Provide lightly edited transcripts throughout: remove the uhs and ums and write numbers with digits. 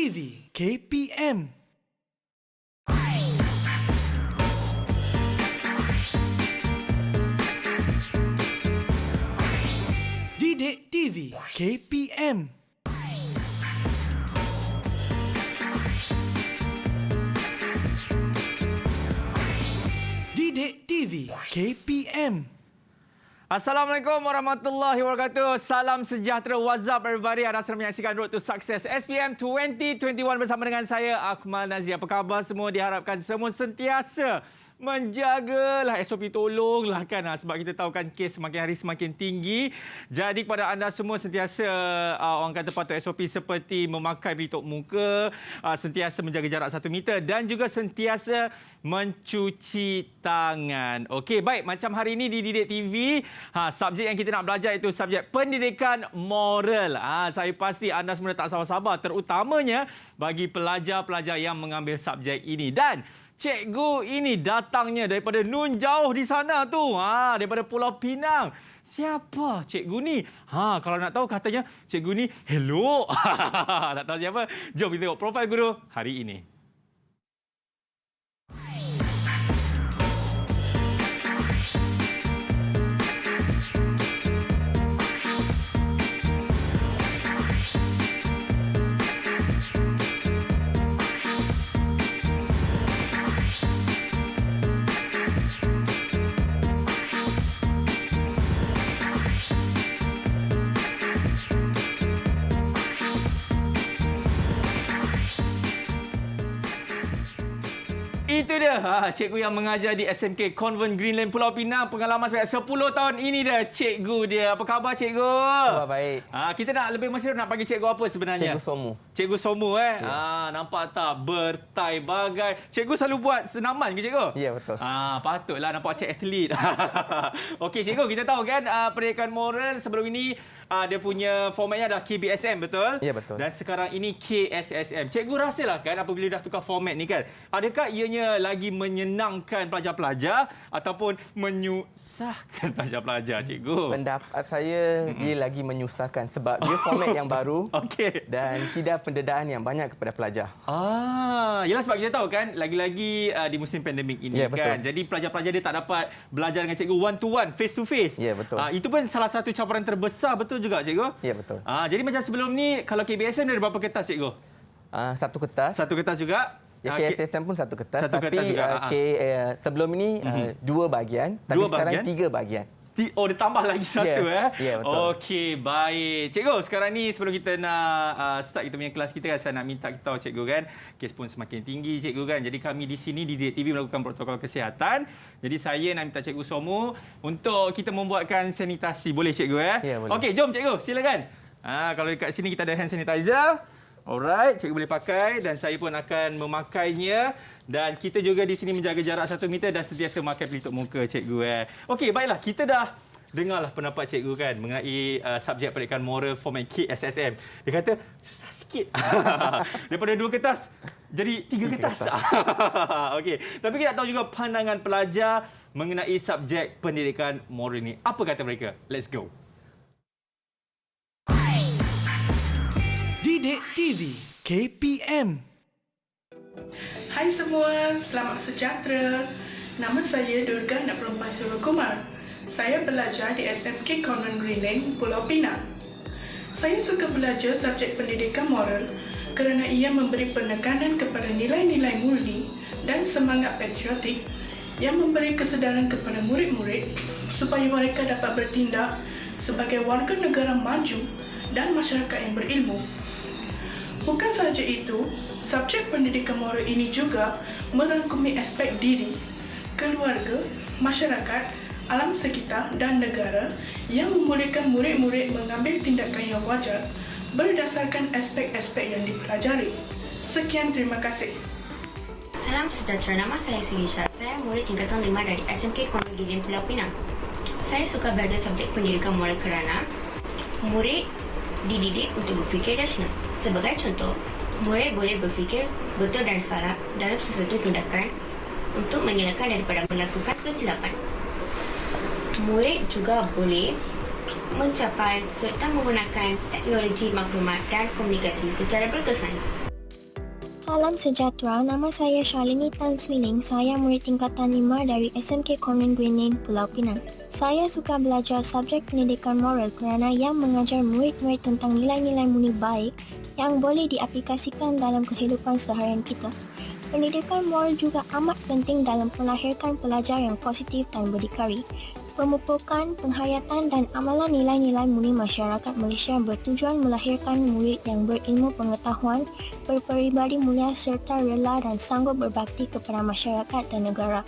TV KPM. Didik TV KPM. Didik TV KPM. Assalamualaikum warahmatullahi wabarakatuh. Salam sejahtera. What's up everybody? Anda sedang menyaksikan Road to Success SPM 2021 bersama dengan saya Akmal Nazri. Apa khabar semua? Diharapkan semua sentiasa menjagalah SOP, tolonglah kan, sebab kita tahu kan kes semakin hari semakin tinggi. Jadi kepada anda semua sentiasa orang kata patuh SOP seperti memakai pelitup muka, sentiasa menjaga jarak 1 meter dan juga sentiasa mencuci tangan. Okey, baik, macam hari ini di Didik TV, subjek yang kita nak belajar itu subjek pendidikan moral. Saya pasti anda semua tak sabar-sabar, terutamanya bagi pelajar-pelajar yang mengambil subjek ini. Dan cikgu ini datangnya daripada nun jauh di sana tu. Daripada Pulau Pinang. Siapa cikgu ni? Kalau nak tahu katanya cikgu ni hello. Nak tahu siapa? Jom kita tengok profil guru hari ini. Itu dia, cikgu yang mengajar di SMK Convent Green Lane Pulau Pinang. Pengalaman sebanyak 10 tahun. Ini dia cikgu dia. Apa khabar cikgu? Khabar baik. Kita nak lebih masyhur nak panggil cikgu apa sebenarnya? Cikgu Somu. Cikgu Somu Ya. Nampak tak? Bertai bagai. Cikgu selalu buat senaman ke cikgu? Ya, betul. Patutlah nampak macam atlet. Okey cikgu, kita tahu kan pendidikan moral sebelum ini dia punya formatnya dah KBSM, betul? Ya, betul. Dan sekarang ini KSSM. Cikgu rasalah kan apabila dah tukar format ni kan, adakah ianya lagi menyenangkan pelajar-pelajar ataupun menyusahkan pelajar-pelajar, cikgu? Pendapat saya dia lagi menyusahkan sebab dia format yang baru. Okey. Dan tidak pendedaan yang banyak kepada pelajar. Yalah sebab kita tahu kan lagi-lagi di musim pandemik ini, Ya, kan. betul. Jadi pelajar-pelajar dia tak dapat belajar dengan cikgu one to one, face to face. Ya, betul. Itu pun salah satu cabaran terbesar, betul juga cikgu? Ya, betul. Jadi macam sebelum ni kalau KBSM dia ada berapa kertas cikgu? Satu kertas. Satu kertas juga. Ya, KSSM pun satu kertas. Satu kertas tapi juga. sebelum ini 2 bahagian. Tapi Dua sekarang bahagian? 3 bahagian. Dia tambah lagi satu. Ya, betul. Okey, baik. Cikgu, sekarang ni sebelum kita nak start kita punya kelas kita kan, saya nak minta kita tahu cikgu kan, kes pun semakin tinggi cikgu kan. Jadi kami di sini di Didik TV melakukan protokol kesihatan. Jadi saya nak minta cikgu Somu untuk kita membuatkan sanitasi. Boleh cikgu Ya, boleh. Okey, jom cikgu, silakan. Kalau dekat sini kita ada hand sanitizer. Alright, cikgu boleh pakai dan saya pun akan memakainya. Dan kita juga di sini menjaga jarak 1 meter dan sentiasa memakai pelitup muka cikgu. Okey, baiklah, kita dah dengarlah pendapat cikgu kan mengenai subjek pendidikan moral format KSSM. Dia kata susah sikit. Daripada 2 kertas jadi 3 kertas. Okey, tapi kita tahu juga pandangan pelajar mengenai subjek pendidikan moral ini. Apa kata mereka? Let's go. Didik TV KPM. Hai semua, selamat sejahtera. Nama saya Durga Nabroman Surukumar. Saya belajar di SMK Convent Green Lane, Pulau Pinang. Saya suka belajar subjek pendidikan moral kerana ia memberi penekanan kepada nilai-nilai murni dan semangat patriotik yang memberi kesedaran kepada murid-murid supaya mereka dapat bertindak sebagai warga negara maju dan masyarakat yang berilmu. Bukan sahaja itu, subjek pendidikan moral ini juga merangkumi aspek diri, keluarga, masyarakat, alam sekitar dan negara yang membolehkan murid-murid mengambil tindakan yang wajar berdasarkan aspek-aspek yang dipelajari. Sekian, terima kasih. Salam sejahtera, nama saya Sulisha. Saya murid tingkatan 5 dari SMK Convent Green Pulau Pinang. Saya suka belajar subjek pendidikan moral kerana murid dididik untuk berfikir rasional. Sebagai contoh, murid boleh berfikir betul dan salah dalam sesuatu tindakan untuk mengelakkan daripada melakukan kesilapan. Murid juga boleh mencapai serta menggunakan teknologi maklumat dan komunikasi secara berkesan. Salam sejahtera, nama saya Shalini Tan Swining. Saya murid tingkatan 5 dari SMK Convent Green Lane, Pulau Pinang. Saya suka belajar subjek pendidikan moral kerana ia mengajar murid-murid tentang nilai-nilai murni baik yang boleh diaplikasikan dalam kehidupan seharian kita. Pendidikan moral juga amat penting dalam melahirkan pelajar yang positif dan berdikari. Pemupukan, penghayatan dan amalan nilai-nilai murni masyarakat Malaysia bertujuan melahirkan murid yang berilmu pengetahuan, berperibadi mulia serta rela dan sanggup berbakti kepada masyarakat dan negara.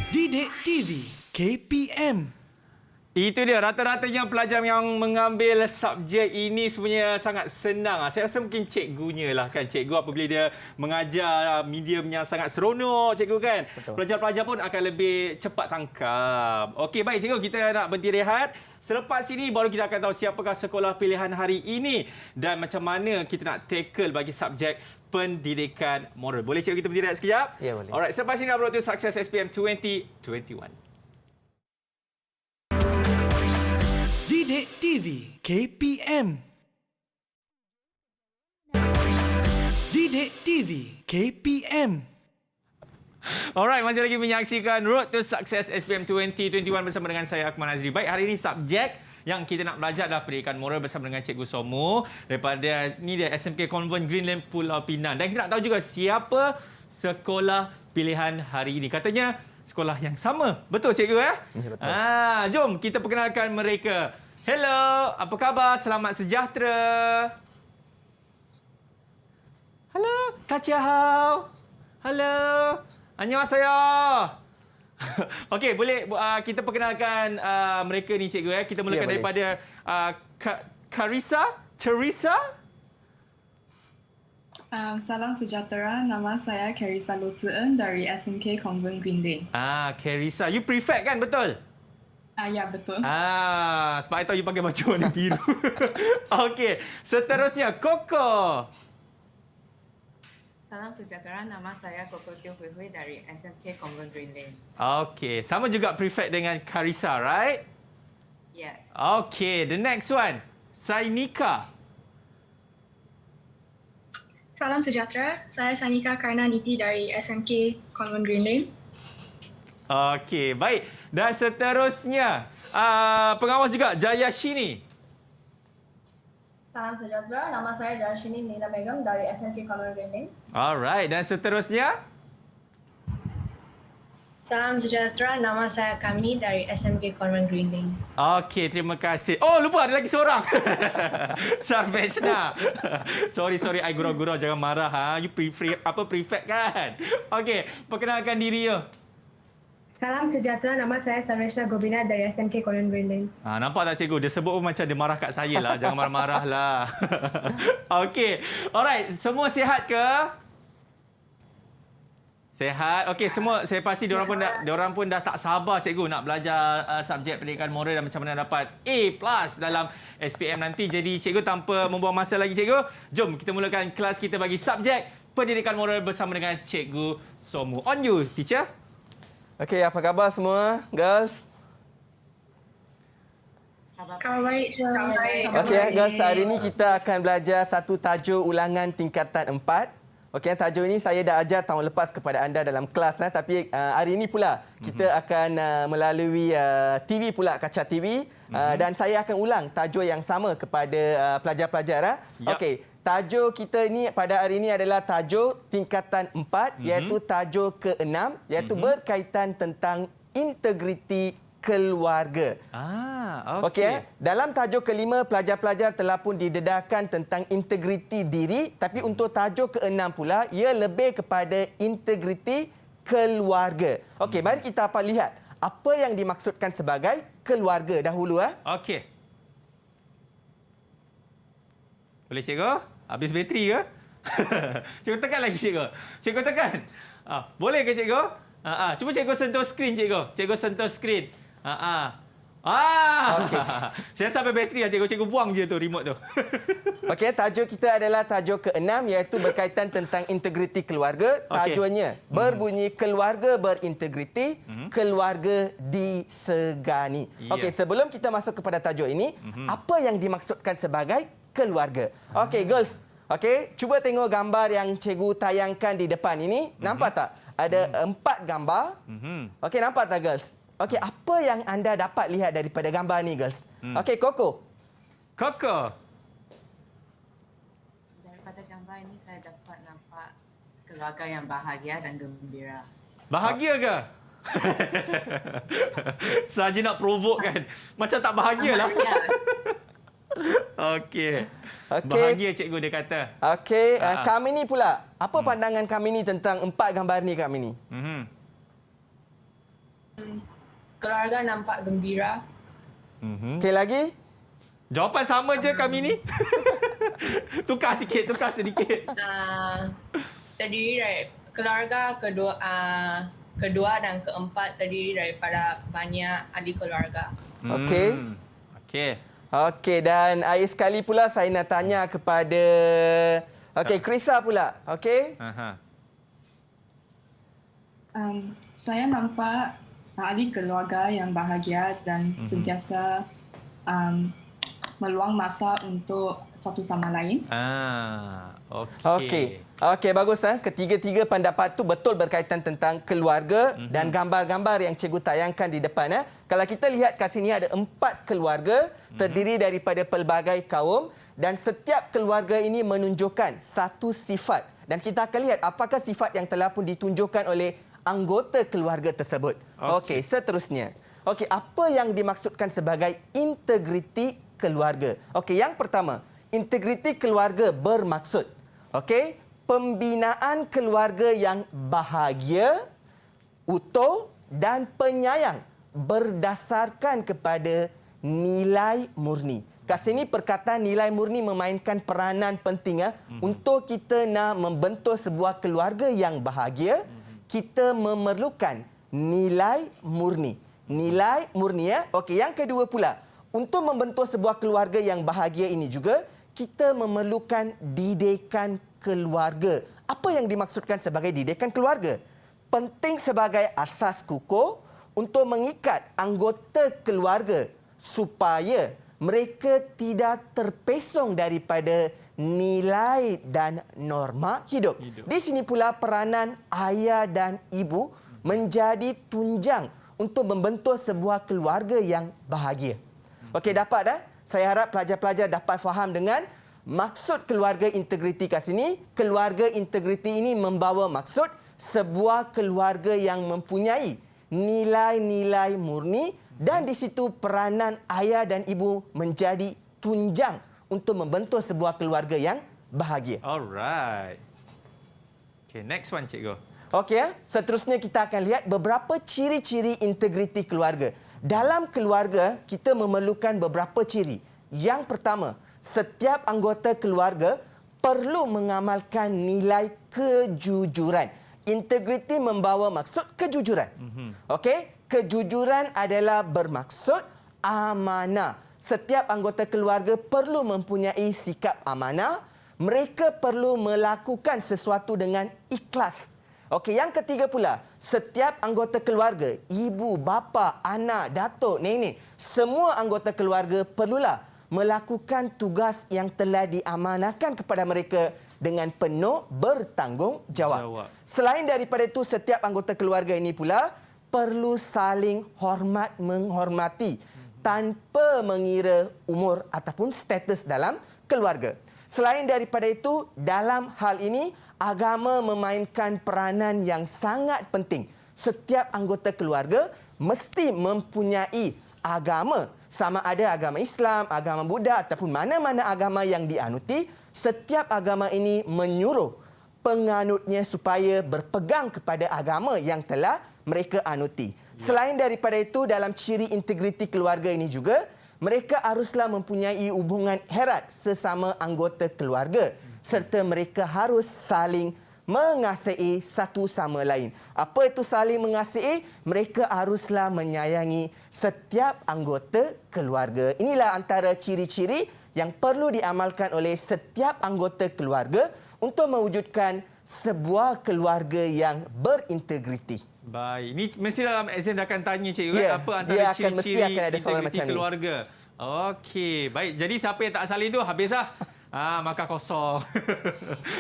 Didik TV KPM. Itu dia, rata-ratanya pelajar yang mengambil subjek ini sebenarnya sangat senang. Saya rasa mungkin cikgunya lah kan. Cikgu apabila dia mengajar medium yang sangat seronok, cikgu kan. Betul. Pelajar-pelajar pun akan lebih cepat tangkap. Okey, baik cikgu, kita nak berhenti rehat. Selepas ini baru kita akan tahu siapakah sekolah pilihan hari ini dan macam mana kita nak tackle bagi subjek pendidikan moral. Boleh cikgu kita berhenti rehat sekejap? Ya, boleh. Alright, selepas ini Road to Success SPM 2021. Didik TV KPM. Didik TV KPM. Alright, masih lagi menyaksikan Road to Success SPM 2021 bersama dengan saya Akmal Nazri. Baik, hari ini subjek yang kita nak belajar adalah pendidikan moral bersama dengan Cikgu Somo daripada ni dia SMK Convent Green Lane Pulau Pinang. Dan kita nak tahu juga siapa sekolah pilihan hari ini. Katanya sekolah yang sama. Betul cikgu ya? Ya, betul. Jom kita perkenalkan mereka. Hello, apa khabar? Selamat sejahtera. Hello, Kak Chia Hao. Hello. Annyeonghaseyo. Okey, boleh kita perkenalkan mereka ni cikgu ya. Kita mulakan boleh. daripada Teresa. Salam sejahtera, nama saya Carissa Lo Tzu-en dari SMK Convent Green Lane. Carissa. You prefect kan, betul? Ya, betul. Sebab I tahu you pakai baju warna biru. Okey, seterusnya Koko. Salam sejahtera, nama saya Koko Teo Hui Hui dari SMK Convent Green Lane. Okey, sama juga prefect dengan Carissa, right? Yes. Okey, the next one. Sainika. Salam sejahtera, saya Sanika Karna Niti dari SMK Convent Green Lane. Okey, baik. Dan seterusnya, pengawas juga Jayashini. Salam sejahtera, nama saya Darshini Nina Begum dari SMK Convent Green Lane. Alright, dan seterusnya? Salam sejahtera, nama saya Kamini dari SMK Convent Green Lane. Okey, terima kasih. Oh, lupa ada lagi seorang. Sarveshna. sorry, I gurau-gurau, jangan marah. You prefect kan? Okey, perkenalkan diri you. Salam sejahtera, nama saya Sarveshna Gobina dari SMK Convent Green Lane. Nampak tak cikgu? Dia sebut pun macam dia marah kat saya lah. Jangan marah-marah lah. Okey. Alright. Semua sihat ke? Sihat. Okey, semua saya pasti diorang pun dah tak sabar cikgu nak belajar subjek pendidikan moral dan macam mana dapat A+ dalam SPM nanti. Jadi cikgu tanpa membuang masa lagi cikgu, jom kita mulakan kelas kita bagi subjek pendidikan moral bersama dengan Cikgu Somu. On you, teacher. Okey, apa khabar semua, girls? Khabar baik, Khabar baik. Okey, girls, hari ini kita akan belajar satu tajuk ulangan tingkatan 4. Okey, tajuk ini saya dah ajar tahun lepas kepada anda dalam kelas, tapi hari ini pula kita akan melalui TV pula, kaca TV, dan saya akan ulang tajuk yang sama kepada pelajar-pelajar. Yep. Okey, tajuk kita ini pada hari ini adalah tajuk tingkatan 4, iaitu tajuk ke-6, iaitu berkaitan tentang integriti keluarga. Okey. Dalam tajuk kelima, pelajar-pelajar telah pun didedahkan tentang integriti diri, tapi untuk tajuk ke-6 pula, ia lebih kepada integriti keluarga. Okey, mari kita lihat apa yang dimaksudkan sebagai keluarga dahulu. Okey. Boleh cikgu? Habis bateri ke? Cikgu tekan lagi cikgu. Cikgu tekan. Boleh ke cikgu? Cuba cikgu sentuh skrin cikgu. Cikgu sentuh skrin. Okey. Saya sampai bateri lah cikgu. Cikgu buang je tu remote tu. Okey, tajuk kita adalah tajuk ke-6, iaitu berkaitan tentang integriti keluarga. Tajuknya berbunyi keluarga berintegriti, keluarga disegani. Okey, sebelum kita masuk kepada tajuk ini, apa yang dimaksudkan sebagai keluarga? Okey, girls. Okey, cuba tengok gambar yang cikgu tayangkan di depan ini. Nampak tak? Ada 4 gambar. Okey, nampak tak girls? Okey, apa yang anda dapat lihat daripada gambar ni girls? Okey, Koko. Koko. Daripada gambar ini saya dapat nampak keluarga yang bahagia dan gembira. Bahagia ke? Saja nak provoke kan. Macam tak bahagia lah. Ya. Okey. Okey. Bahagia cikgu dia kata. Okey, kami ni pula. Apa pandangan kami ni tentang 4 gambar ni kami ni? Keluarga nampak gembira. Okey lagi? Jawapan sama je kami ni. Tukar sedikit. Terdiri dari keluarga kedua dan keempat terdiri daripada banyak ahli keluarga. Okey. Okey. Okey, dan akhir sekali pula saya nak tanya kepada Krisa pula. Okey? Saya nampak ahli keluarga yang bahagia dan sentiasa meluang masa untuk satu sama lain. Okey. Okey, bagus. Ketiga-tiga pendapat tu betul berkaitan tentang keluarga dan gambar-gambar yang cikgu tayangkan di depan. Kalau kita lihat kat sini ada 4 keluarga terdiri daripada pelbagai kaum dan setiap keluarga ini menunjukkan satu sifat. Dan kita akan lihat apakah sifat yang telah pun ditunjukkan oleh anggota keluarga tersebut. Okey, seterusnya. Okey, apa yang dimaksudkan sebagai integriti keluarga? Okey, yang pertama, integriti keluarga bermaksud pembinaan keluarga yang bahagia, utuh dan penyayang berdasarkan kepada nilai murni. Kat sini perkataan nilai murni memainkan peranan penting untuk kita nak membentuk sebuah keluarga yang bahagia, kita memerlukan nilai murni. Nilai murni Okey, yang kedua pula, untuk membentuk sebuah keluarga yang bahagia ini juga kita memerlukan didikan keluarga. Apa yang dimaksudkan sebagai didikan keluarga? Penting sebagai asas kukuh untuk mengikat anggota keluarga supaya mereka tidak terpesong daripada nilai dan norma hidup. Di sini pula peranan ayah dan ibu menjadi tunjang untuk membentuk sebuah keluarga yang bahagia. Okey, dapat dah? Saya harap pelajar-pelajar dapat faham dengan maksud keluarga integriti kat sini. Keluarga integriti ini membawa maksud sebuah keluarga yang mempunyai nilai-nilai murni dan di situ peranan ayah dan ibu menjadi tunjang untuk membentuk sebuah keluarga yang bahagia. Alright. Okay, next one cikgu. Okey, seterusnya kita akan lihat beberapa ciri-ciri integriti keluarga. Dalam keluarga, kita memerlukan beberapa ciri. Yang pertama, setiap anggota keluarga perlu mengamalkan nilai kejujuran. Integriti membawa maksud kejujuran. Okey, kejujuran adalah bermaksud amanah. Setiap anggota keluarga perlu mempunyai sikap amanah. Mereka perlu melakukan sesuatu dengan ikhlas. Okey, yang ketiga pula, setiap anggota keluarga, ibu, bapa, anak, datuk, nenek, semua anggota keluarga perlulah melakukan tugas yang telah diamanahkan kepada mereka dengan penuh bertanggungjawab. Selain daripada itu, setiap anggota keluarga ini pula perlu saling hormat menghormati tanpa mengira umur ataupun status dalam keluarga. Selain daripada itu, dalam hal ini, agama memainkan peranan yang sangat penting. Setiap anggota keluarga mesti mempunyai agama. Sama ada agama Islam, agama Buddha ataupun mana-mana agama yang dianuti, setiap agama ini menyuruh penganutnya supaya berpegang kepada agama yang telah mereka anuti. Selain daripada itu, dalam ciri integriti keluarga ini juga, mereka haruslah mempunyai hubungan erat sesama anggota keluarga serta mereka harus saling mengasihi satu sama lain. Apa itu saling mengasihi? Mereka haruslah menyayangi setiap anggota keluarga. Inilah antara ciri-ciri yang perlu diamalkan oleh setiap anggota keluarga untuk mewujudkan sebuah keluarga yang berintegriti. Baik, ini mesti dalam exam dia akan tanya cikgu apa antara mesti ciri-ciri akan ada soalan integriti macam ni. keluarga. Okey, baik. Jadi siapa yang tak salin tu habislah. Maka kosong.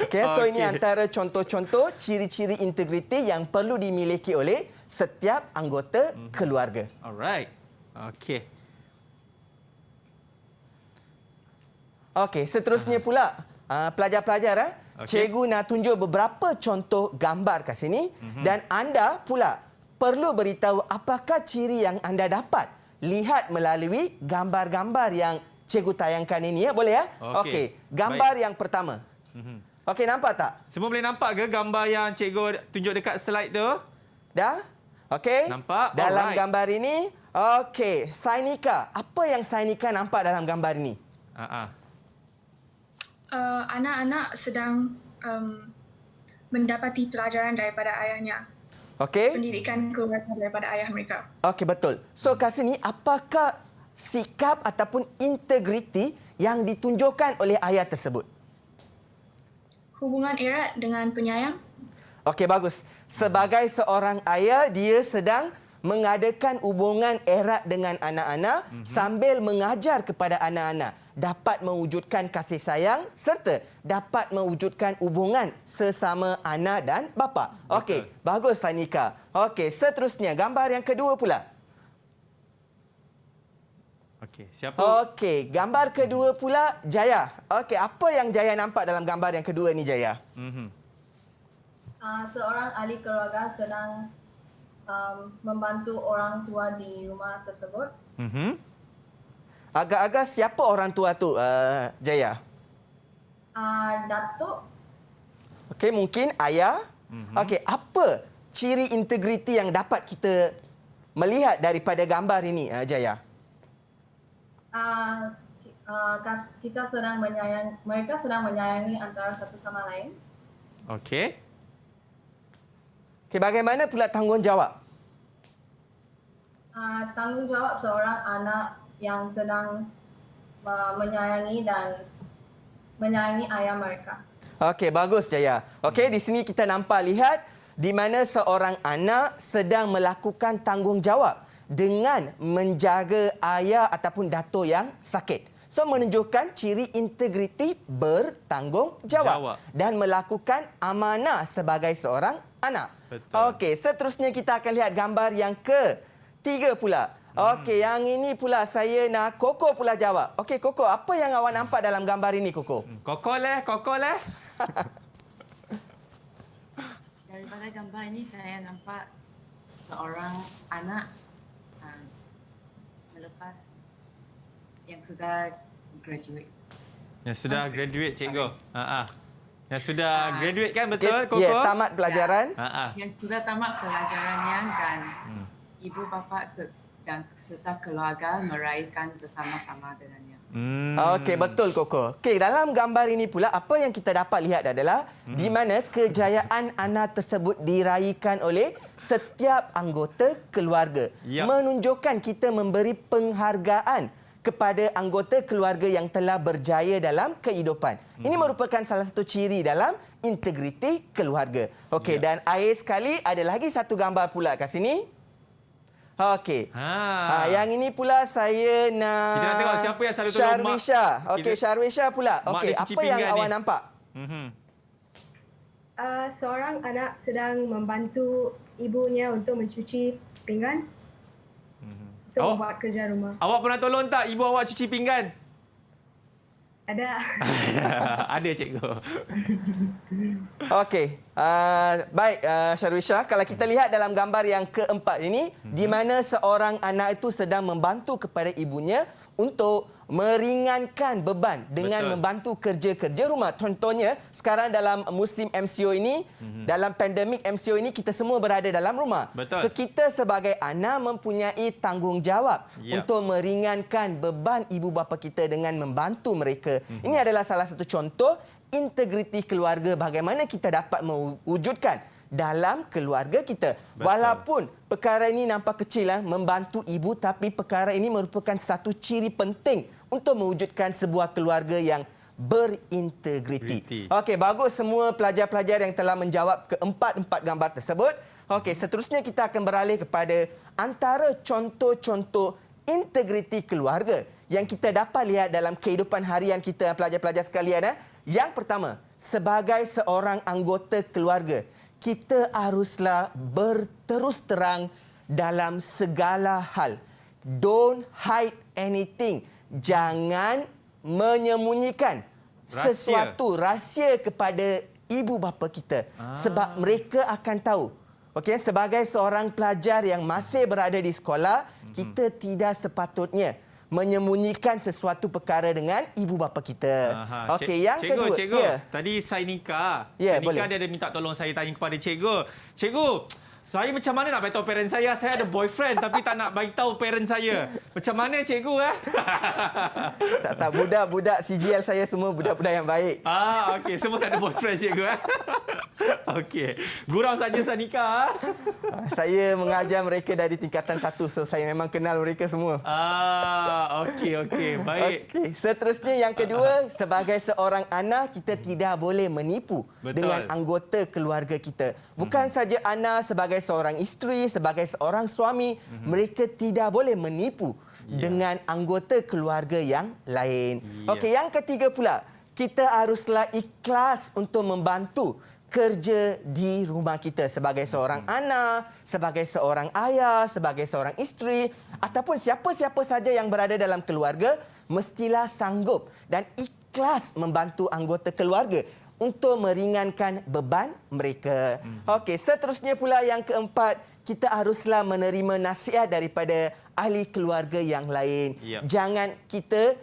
Okay, so ini antara contoh-contoh ciri-ciri integriti yang perlu dimiliki oleh setiap anggota keluarga. Alright. Okey. Okey, seterusnya pula pelajar-pelajar cikgu nak tunjuk beberapa contoh gambar kat sini dan anda pula perlu beritahu apakah ciri yang anda dapat lihat melalui gambar-gambar yang cikgu tayangkan ini ya, boleh ya? Okey, gambar yang pertama. Okey, nampak tak? Semua boleh nampak ke gambar yang cikgu tunjuk dekat slide tu? Dah? Okey. Nampak? Dalam Alright. gambar ini, okey, Sainika, apa yang Sainika nampak dalam gambar ini? Anak-anak sedang mendapati pelajaran daripada ayahnya. Okey. Pendidikan keluarga daripada ayah mereka. Okey, betul. So kat sini, apakah sikap ataupun integriti yang ditunjukkan oleh ayah tersebut? Hubungan erat dengan penyayang. Okey, bagus. Sebagai seorang ayah, dia sedang mengadakan hubungan erat dengan anak-anak sambil mengajar kepada anak-anak dapat mewujudkan kasih sayang serta dapat mewujudkan hubungan sesama anak dan bapa. Okey, bagus Sainika. Okey, seterusnya gambar yang kedua pula. Okey, siapa? Okey, gambar kedua pula Jaya. Okey, apa yang Jaya nampak dalam gambar yang kedua ni Jaya? Seorang ahli keluarga sedang membantu orang tua di rumah tersebut. Agak-agak siapa orang tua tu, Jaya? Datuk. Okey, mungkin ayah. Okey, apa ciri integriti yang dapat kita melihat daripada gambar ini, Jaya? Kita sedang mereka sedang menyayangi antara satu sama lain. Okey. Okey, bagaimana pula tanggungjawab? Tanggungjawab seorang anak yang sedang menyayangi dan menyayangi ayah mereka. Okey, bagus Jaya. Okey, di sini kita nampak lihat di mana seorang anak sedang melakukan tanggungjawab dengan menjaga ayah ataupun datuk yang sakit. So, menunjukkan ciri integriti bertanggungjawab dan melakukan amanah sebagai seorang anak. Okey, seterusnya kita akan lihat gambar yang ketiga pula. Okey, yang ini pula saya nak Koko pula jawab. Okey, Koko, apa yang awak nampak dalam gambar ini, Koko? Koko leh. Daripada gambar ini saya nampak seorang anak melepas yang sudah graduate. Yang sudah graduate, cikgu. Yang sudah graduate kan, betul, Koko? Ya, tamat pelajaran. Yang sudah tamat pelajarannya dan ibu bapa dan serta keluarga meraihkan bersama-sama dengannya. Okey, betul Koko. Okey, dalam gambar ini pula apa yang kita dapat lihat adalah di mana kejayaan anak tersebut diraihkan oleh setiap anggota keluarga. Menunjukkan kita memberi penghargaan kepada anggota keluarga yang telah berjaya dalam kehidupan. Ini merupakan salah satu ciri dalam integriti keluarga. Okey, dan akhir sekali ada lagi satu gambar pula kat sini. Okey. Yang ini pula saya nak... Kita nak tengok siapa yang selalu tolong mak. Sharwisha. Okey, Sharwisha pula. Okey, apa yang awak nampak? Seorang anak sedang membantu ibunya untuk mencuci pinggan. Untuk buat kerja rumah. Awak pernah tolong tak ibu awak cuci pinggan? Ada. Ada, cikgu. Okey. Baik, Sharwisha. Kalau kita lihat dalam gambar yang keempat ini, di mana seorang anak itu sedang membantu kepada ibunya untuk meringankan beban dengan membantu kerja-kerja rumah. Contohnya, sekarang dalam musim MCO ini, dalam pandemik MCO ini, kita semua berada dalam rumah. So, kita sebagai anak mempunyai tanggungjawab untuk meringankan beban ibu bapa kita dengan membantu mereka. Ini adalah salah satu contoh integriti keluarga, bagaimana kita dapat mewujudkan dalam keluarga kita. Walaupun perkara ini nampak kecil, membantu ibu, tapi perkara ini merupakan satu ciri penting untuk mewujudkan sebuah keluarga yang berintegriti. Okey, bagus semua pelajar-pelajar yang telah menjawab keempat-empat gambar tersebut. Okey, seterusnya kita akan beralih kepada antara contoh-contoh integriti keluarga yang kita dapat lihat dalam kehidupan harian kita, pelajar-pelajar sekalian. Yang pertama, sebagai seorang anggota keluarga, kita haruslah berterus terang dalam segala hal. Don't hide anything. Jangan menyembunyikan sesuatu rahsia kepada ibu bapa kita. Sebab mereka akan tahu. Okey, sebagai seorang pelajar yang masih berada di sekolah, kita tidak sepatutnya menyembunyikan sesuatu perkara dengan ibu bapa kita. Okey, yang kedua. Cikgu, tadi saya Nika. Nika dia ada minta tolong saya tanya kepada cikgu. Cikgu, saya macam mana nak beritahu parent saya ada boyfriend tapi tak nak beritahu parent saya. Macam mana cikgu Tak, budak-budak CGL saya semua budak-budak yang baik. Okey, semua tak ada boyfriend cikgu Okey. Gurau saja Sanika. Saya mengajar mereka dari tingkatan 1, so saya memang kenal mereka semua. Okey, baik. Okey, seterusnya yang kedua, sebagai seorang anak kita tidak boleh menipu dengan anggota keluarga kita. Bukan saja anak, sebagai seorang isteri, sebagai seorang suami, mereka tidak boleh menipu dengan anggota keluarga yang lain. Okey, yang ketiga pula, kita haruslah ikhlas untuk membantu kerja di rumah kita sebagai seorang anak, sebagai seorang ayah, sebagai seorang isteri ataupun siapa-siapa saja yang berada dalam keluarga mestilah sanggup dan ikhlas membantu anggota keluarga untuk meringankan beban mereka. Okey, seterusnya pula yang keempat, kita haruslah menerima nasihat daripada ahli keluarga yang lain. Jangan kita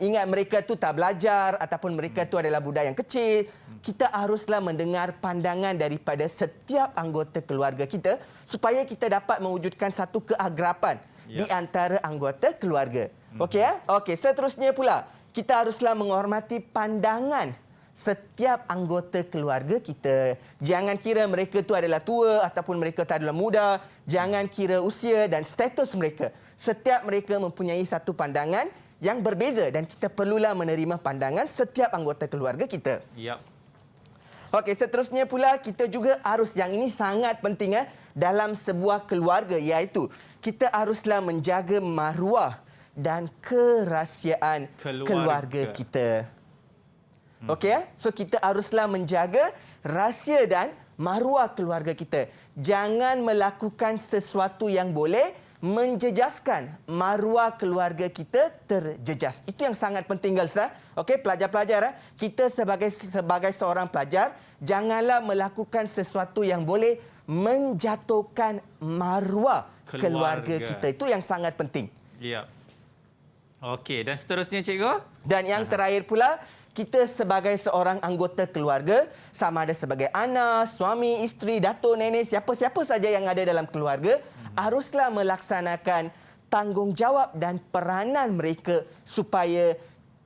ingat mereka tu tak belajar ataupun mereka tu adalah budak yang kecil. Kita haruslah mendengar pandangan daripada setiap anggota keluarga kita supaya kita dapat mewujudkan satu keagrapan di antara anggota keluarga. Okey, Okey, seterusnya pula, kita haruslah menghormati pandangan setiap anggota keluarga kita. Jangan kira mereka tu adalah tua ataupun mereka tu adalah muda. Jangan kira usia dan status mereka. Setiap mereka mempunyai satu pandangan yang berbeza dan kita perlulah menerima pandangan setiap anggota keluarga kita. Okey, seterusnya pula kita juga harus, yang ini sangat penting dalam sebuah keluarga, iaitu kita haruslah menjaga maruah dan kerahsiaan keluarga kita. Okey, so kita haruslah menjaga rahsia dan maruah keluarga kita. Jangan melakukan sesuatu yang boleh menjejaskan maruah keluarga kita terjejas. Itu yang sangat penting, girls. Okey, pelajar-pelajar, kita sebagai seorang pelajar, janganlah melakukan sesuatu yang boleh menjatuhkan maruah keluarga kita. Itu yang sangat penting. Okey, dan seterusnya cikgu? Dan yang terakhir pula, kita sebagai seorang anggota keluarga, sama ada sebagai anak, suami, isteri, datuk, nenek, siapa-siapa saja yang ada dalam keluarga, haruslah melaksanakan tanggungjawab dan peranan mereka supaya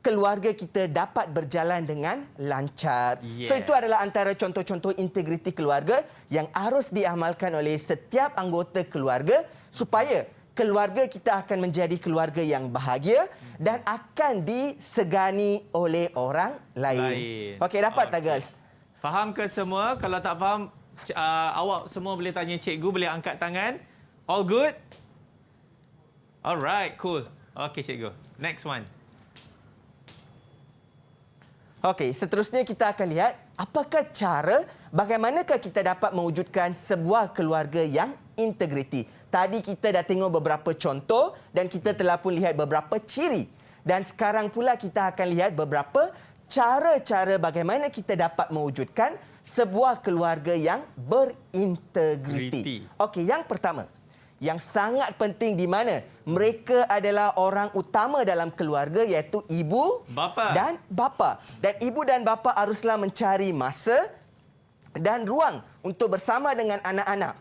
keluarga kita dapat berjalan dengan lancar. So itu adalah antara contoh-contoh integriti keluarga yang harus diamalkan oleh setiap anggota keluarga supaya keluarga kita akan menjadi keluarga yang bahagia dan akan disegani oleh orang lain. Okey, dapat tak, girls? Faham ke semua? Kalau tak faham, awak semua boleh tanya cikgu, boleh angkat tangan. All good? Alright, cool. Okey, cikgu. Next one. Okey, seterusnya kita akan lihat apakah cara, bagaimanakah kita dapat mewujudkan sebuah keluarga yang integriti. Tadi kita dah tengok beberapa contoh dan kita telah pun lihat beberapa ciri. Dan sekarang pula kita akan lihat beberapa cara-cara bagaimana kita dapat mewujudkan sebuah keluarga yang berintegriti. Okey, yang pertama, yang sangat penting di mana mereka adalah orang utama dalam keluarga, iaitu ibu dan bapa. Dan ibu dan bapa haruslah mencari masa dan ruang untuk bersama dengan anak-anak.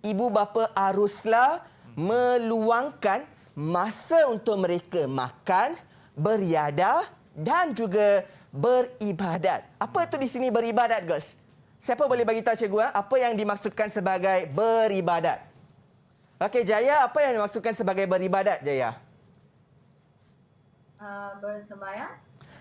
Ibu bapa haruslah meluangkan masa untuk mereka makan, beriadah dan juga beribadat. Apa itu di sini beribadat, girls? Siapa boleh bagi tahu cikgu apa yang dimaksudkan sebagai beribadat? Okey, Jaya, apa yang dimaksudkan sebagai beribadat, Jaya? Bersembahyang.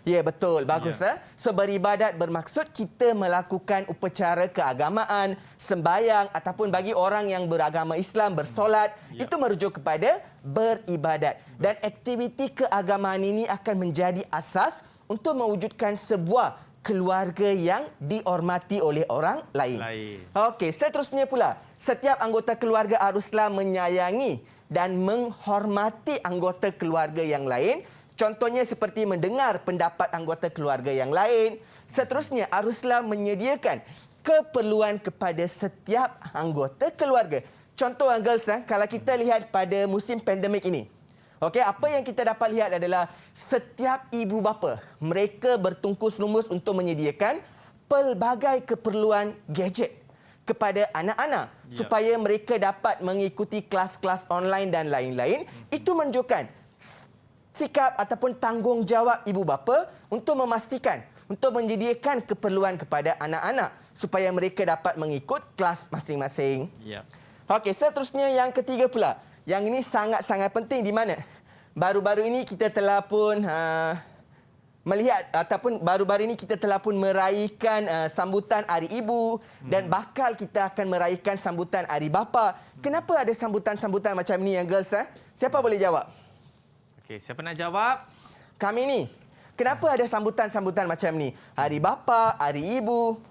Ya, betul. Bagus. So, beribadat bermaksud kita melakukan upacara keagamaan, sembahyang ataupun bagi orang yang beragama Islam, bersolat, itu merujuk kepada beribadat. Dan aktiviti keagamaan ini akan menjadi asas untuk mewujudkan sebuah keluarga yang dihormati oleh orang lain. Okey, seterusnya pula, setiap anggota keluarga haruslah menyayangi dan menghormati anggota keluarga yang lain. Contohnya seperti mendengar pendapat anggota keluarga yang lain. Seterusnya, haruslah menyediakan keperluan kepada setiap anggota keluarga. Contoh, girls, kalau kita lihat pada musim pandemik ini, okey, apa yang kita dapat lihat adalah setiap ibu bapa, mereka bertungkus lumus untuk menyediakan pelbagai keperluan gadget kepada anak-anak supaya mereka dapat mengikuti kelas-kelas online dan lain-lain. Itu menunjukkan sikap ataupun tanggungjawab ibu bapa untuk memastikan, untuk menyediakan keperluan kepada anak-anak supaya mereka dapat mengikut kelas masing-masing. Okey, seterusnya yang ketiga pula. Yang ini sangat-sangat penting di mana baru-baru ini kita telah pun melihat ataupun baru-baru ini kita telah pun meraihkan sambutan Hari Ibu dan bakal kita akan meraihkan sambutan Hari Bapa. Kenapa ada sambutan-sambutan macam ni, girls? Siapa boleh jawab? Okey, siapa nak jawab? Kami ni. Kenapa ada sambutan-sambutan macam ni? Hari Bapa, Hari Ibu.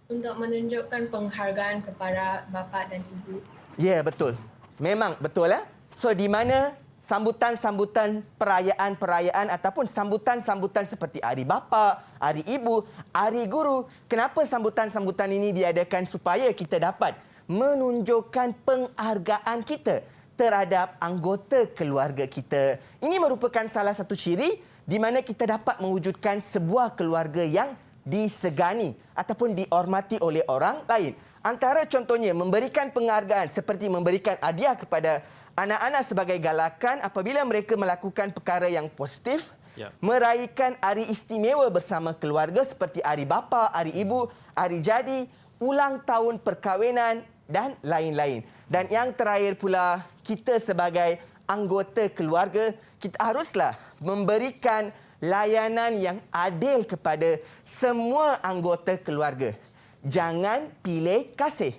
Untuk menunjukkan penghargaan kepada bapa dan ibu. Ya, betul. Memang betul. So, di mana sambutan-sambutan perayaan-perayaan ataupun sambutan-sambutan seperti Hari Bapa, Hari Ibu, Hari Guru. Kenapa sambutan-sambutan ini diadakan? Supaya kita dapat menunjukkan penghargaan kita terhadap anggota keluarga kita. Ini merupakan salah satu ciri di mana kita dapat mewujudkan sebuah keluarga yang disegani ataupun dihormati oleh orang lain. Antara contohnya memberikan penghargaan seperti memberikan hadiah kepada anak-anak sebagai galakan apabila mereka melakukan perkara yang positif, meraihkan hari istimewa bersama keluarga seperti Hari Bapa, Hari Ibu, Hari Jadi, ulang tahun perkahwinan dan lain-lain. Dan yang terakhir pula, kita sebagai anggota keluarga, kita haruslah memberikan layanan yang adil kepada semua anggota keluarga. Jangan pilih kasih.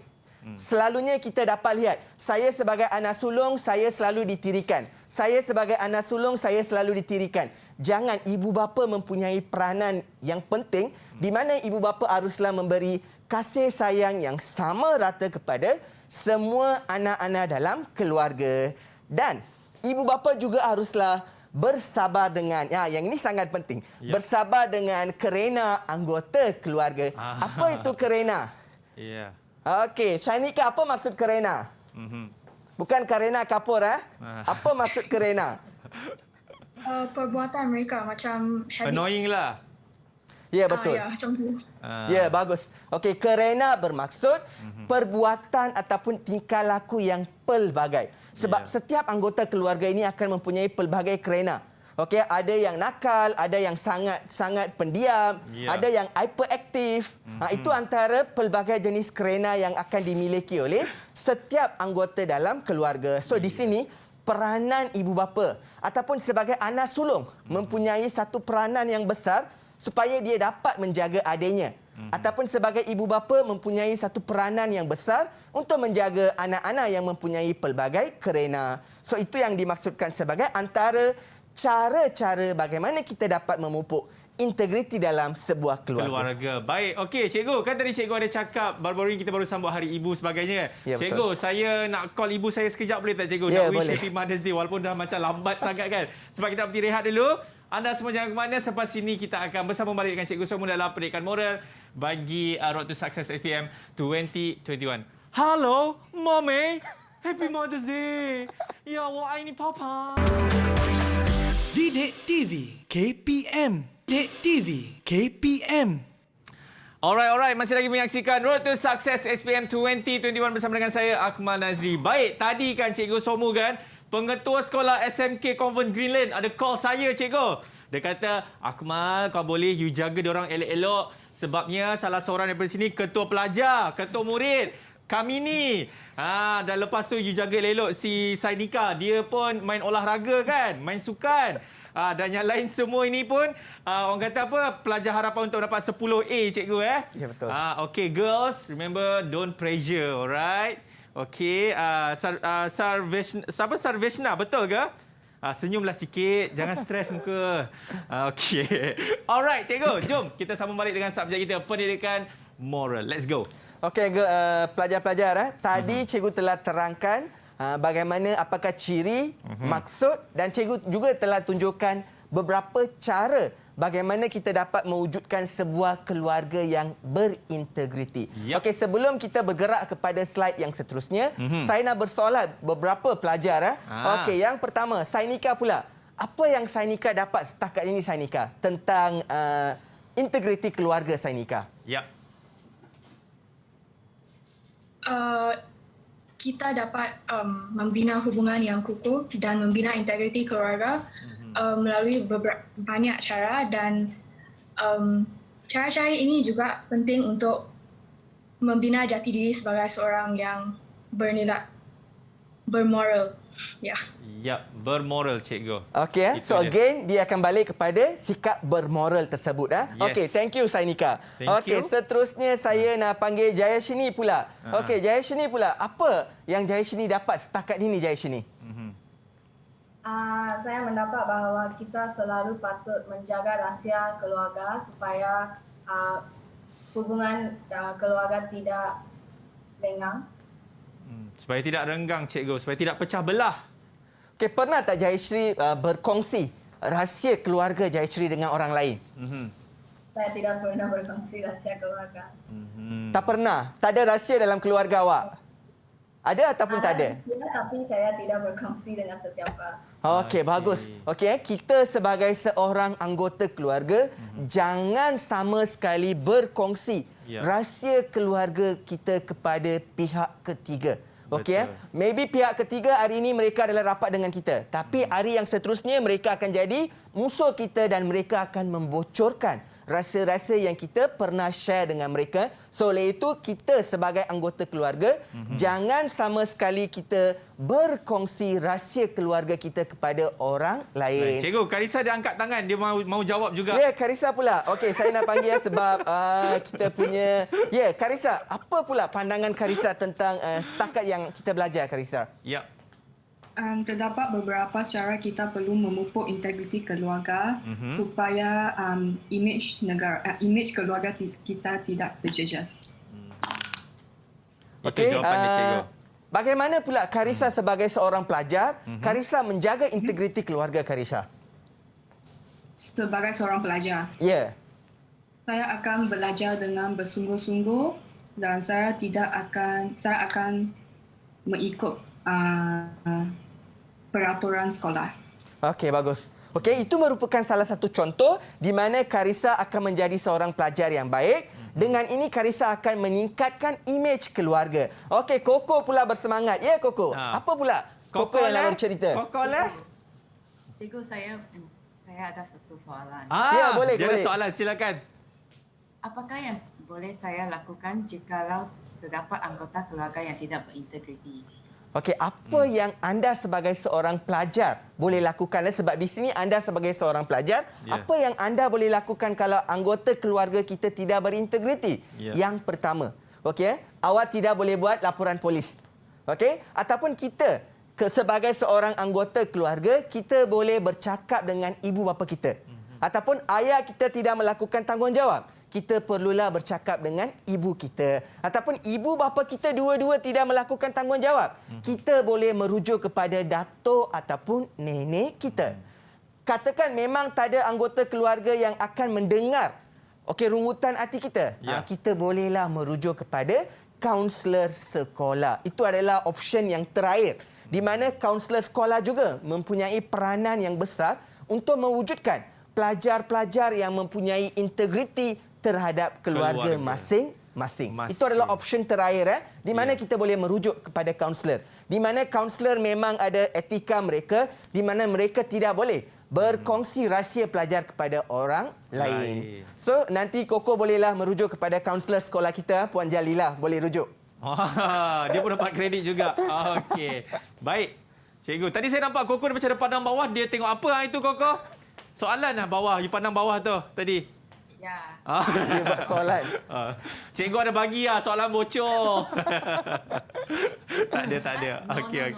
Selalunya kita dapat lihat, saya sebagai anak sulung, saya selalu ditirikan. Saya sebagai anak sulung, saya selalu ditirikan. Jangan, ibu bapa mempunyai peranan yang penting di mana ibu bapa haruslah memberi kasih sayang yang sama rata kepada semua anak-anak dalam keluarga. Dan ibu bapa juga haruslah bersabar dengan, yang ini sangat penting, bersabar dengan kerena anggota keluarga. Apa itu kerena? Okey, Shanika, apa maksud kerena? Bukan kerena kapur, Apa maksud kerena? Perbuatan mereka macam habits. Annoying lah. Ya, betul. Ya, macam tu. Ya, bagus. Okey, kerena bermaksud perbuatan ataupun tingkah laku yang pelbagai. Sebab setiap anggota keluarga ini akan mempunyai pelbagai kerena. Okey, ada yang nakal, ada yang sangat pendiam, ada yang hyperaktif. Itu antara pelbagai jenis kerena yang akan dimiliki oleh setiap anggota dalam keluarga. So, di sini peranan ibu bapa ataupun sebagai anak sulung mempunyai satu peranan yang besar supaya dia dapat menjaga adiknya. Ataupun sebagai ibu bapa mempunyai satu peranan yang besar untuk menjaga anak-anak yang mempunyai pelbagai kerena. So, itu yang dimaksudkan sebagai antara cara-cara bagaimana kita dapat memupuk integriti dalam sebuah keluarga. Baik. Okey, cikgu, kan tadi cikgu ada cakap baru-baru ini kita baru sambut Hari Ibu sebagainya. Ya, cikgu, betul. saya nak call ibu saya sekejap boleh tak cikgu? Ya, nak wish boleh. Happy Mother's Day walaupun dah macam lambat sangat kan. Sebab kita pergi rehat dulu. Anda semua jangan ke mana, selepas ini kita akan bersama balik dengan cikgu semua dalam pendidikan moral bagi Road to Success SPM 2021. Hello, Mommy. Happy Mother's Day. Ya, 我爱你 Papa. Didik TV KPM. Didik TV KPM. Alright. Masih lagi menyaksikan Road to Success SPM 2021 bersama dengan saya, Akmal Nazri. Baik, tadi kan Cikgu Somu kan, Pengetua Sekolah SMK Convent Green Lane ada call saya, Cikgu. Dia kata, Akmal, kau boleh you jaga diorang elok-elok. Sebabnya salah seorang daripada sini ketua pelajar, ketua murid. kami ni. Dan lepas tu you jaga elok si Sainika. Dia pun main olahraga kan, main sukan. Dan yang lain semua ini pun orang kata apa, pelajar harapan untuk dapat 10A cikgu Ya, betul. Okay girls, remember don't pressure, alright? Okay, Sarveshna, betul ke? Senyumlah sikit, jangan stres muka. Okay. Alright, cikgu, jom kita sambung balik dengan subjek kita, pendidikan moral. Let's go. Okey, pelajar-pelajar, tadi cikgu telah terangkan bagaimana apakah ciri, maksud dan cikgu juga telah tunjukkan beberapa cara bagaimana kita dapat mewujudkan sebuah keluarga yang berintegriti. Yep. Okey, sebelum kita bergerak kepada slide yang seterusnya, saya nak bersoalan beberapa pelajar. Okey, yang pertama, Sainika pula. Apa yang Sainika dapat setakat ini, Sainika, tentang integriti keluarga Sainika? Yap. Kita dapat membina hubungan yang kukuh dan membina integriti keluarga melalui banyak cara, dan cara-cara ini juga penting untuk membina jati diri sebagai seorang yang bernilai, bermoral. Ya. Ya, bermoral cikgu. Okey, so again dia akan balik kepada sikap bermoral tersebut. Yes. Okey, thank you Sainika. Okey, you. seterusnya saya nak panggil Jayashini pula. Okey, Jayashini pula. Apa yang Jayashini dapat setakat ini, Jayashini? Saya mendapat bahawa kita selalu patut menjaga rahsia keluarga supaya hubungan keluarga tidak renggang. Supaya tidak renggang cikgu, supaya tidak pecah belah. Okey, pernah tak Jayashri berkongsi rahsia keluarga Jayashri dengan orang lain? Saya tidak pernah berkongsi rahsia keluarga. Tak pernah? Tak ada rahsia dalam keluarga awak? Ada ataupun tak ada? Ya, tapi saya tidak berkongsi dengan sesiapa. Okey, bagus. Okey, kita sebagai seorang anggota keluarga jangan sama sekali berkongsi rahsia keluarga kita kepada pihak ketiga. Okey, maybe pihak ketiga hari ini mereka adalah rapat dengan kita, tapi hari yang seterusnya mereka akan jadi musuh kita dan mereka akan membocorkan rasa-rasa yang kita pernah share dengan mereka. So, oleh itu kita sebagai anggota keluarga jangan sama sekali kita berkongsi rahsia keluarga kita kepada orang lain. Cikgu, Karissa dia angkat tangan, dia mau jawab juga. Ya, Karissa pula. Okey, saya nak panggil sebab kita punya... Ya, Karissa, apa pula pandangan Karissa tentang setakat yang kita belajar, Karissa? Ya. Terdapat beberapa cara kita perlu memupuk integriti keluarga supaya imej keluarga kita tidak terjejas. Okey, jawapan dia, cikgu. Bagaimana pula Karissa sebagai seorang pelajar, Karissa menjaga integriti keluarga Karissa? Sebagai seorang pelajar, Ya. saya akan belajar dengan bersungguh-sungguh dan saya akan mengikut peraturan sekolah. Okey, bagus. Okey, itu merupakan salah satu contoh di mana Karissa akan menjadi seorang pelajar yang baik. Dengan ini Karissa akan meningkatkan imej keluarga. Okey, Koko pula bersemangat. Ya, Koko. Apa pula? Koko yang nak bercerita. Koko lah. Cikgu, saya ada satu soalan. Ya, boleh. Dia ada soalan, silakan. Apakah yang boleh saya lakukan jikalau terdapat anggota keluarga yang tidak berintegriti? Okey, apa yang anda sebagai seorang pelajar boleh lakukan? Sebab di sini anda sebagai seorang pelajar, apa yang anda boleh lakukan kalau anggota keluarga kita tidak berintegriti? Yang pertama, okey, awak tidak boleh buat laporan polis. Okey? Ataupun kita sebagai seorang anggota keluarga, kita boleh bercakap dengan ibu bapa kita. Ataupun ayah kita tidak melakukan tanggungjawab, kita perlulah bercakap dengan ibu kita. Ataupun ibu bapa kita dua-dua tidak melakukan tanggungjawab, kita boleh merujuk kepada datuk ataupun nenek kita. Katakan memang tak ada anggota keluarga yang akan mendengar rungutan hati kita. Kita bolehlah merujuk kepada kaunselor sekolah. Itu adalah option yang terakhir, di mana kaunselor sekolah juga mempunyai peranan yang besar untuk mewujudkan pelajar-pelajar yang mempunyai integriti terhadap keluarga masing-masing. Itu adalah option terakhir di mana kita boleh merujuk kepada kaunselor. Di mana kaunselor memang ada etika mereka, di mana mereka tidak boleh berkongsi rahsia pelajar kepada orang lain. So, nanti Koko bolehlah merujuk kepada kaunselor sekolah kita, Puan Jalila boleh rujuk. Dia pun dapat kredit juga. Okey. Baik. Cikgu, tadi saya nampak Koko dia macam ada pandang bawah. Dia tengok apa itu, Koko? Soalan lah bawah. You pandang bawah tu tadi. Ya. Dia buat soalan. Cikgu ada bagi lah soalan bocor. tak ada. Okey.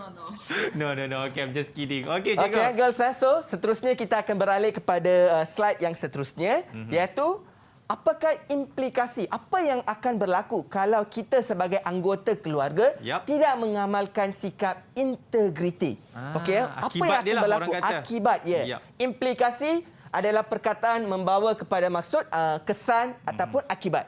No. Okay, I'm just kidding. Okey, cikgu. Okey, girls. So, seterusnya kita akan beralih kepada slide yang seterusnya. Iaitu, apakah implikasi, apa yang akan berlaku kalau kita sebagai anggota keluarga tidak mengamalkan sikap integriti? Okey, apa yang akan berlaku? Akibat, Implikasi adalah perkataan membawa kepada maksud kesan ataupun akibat.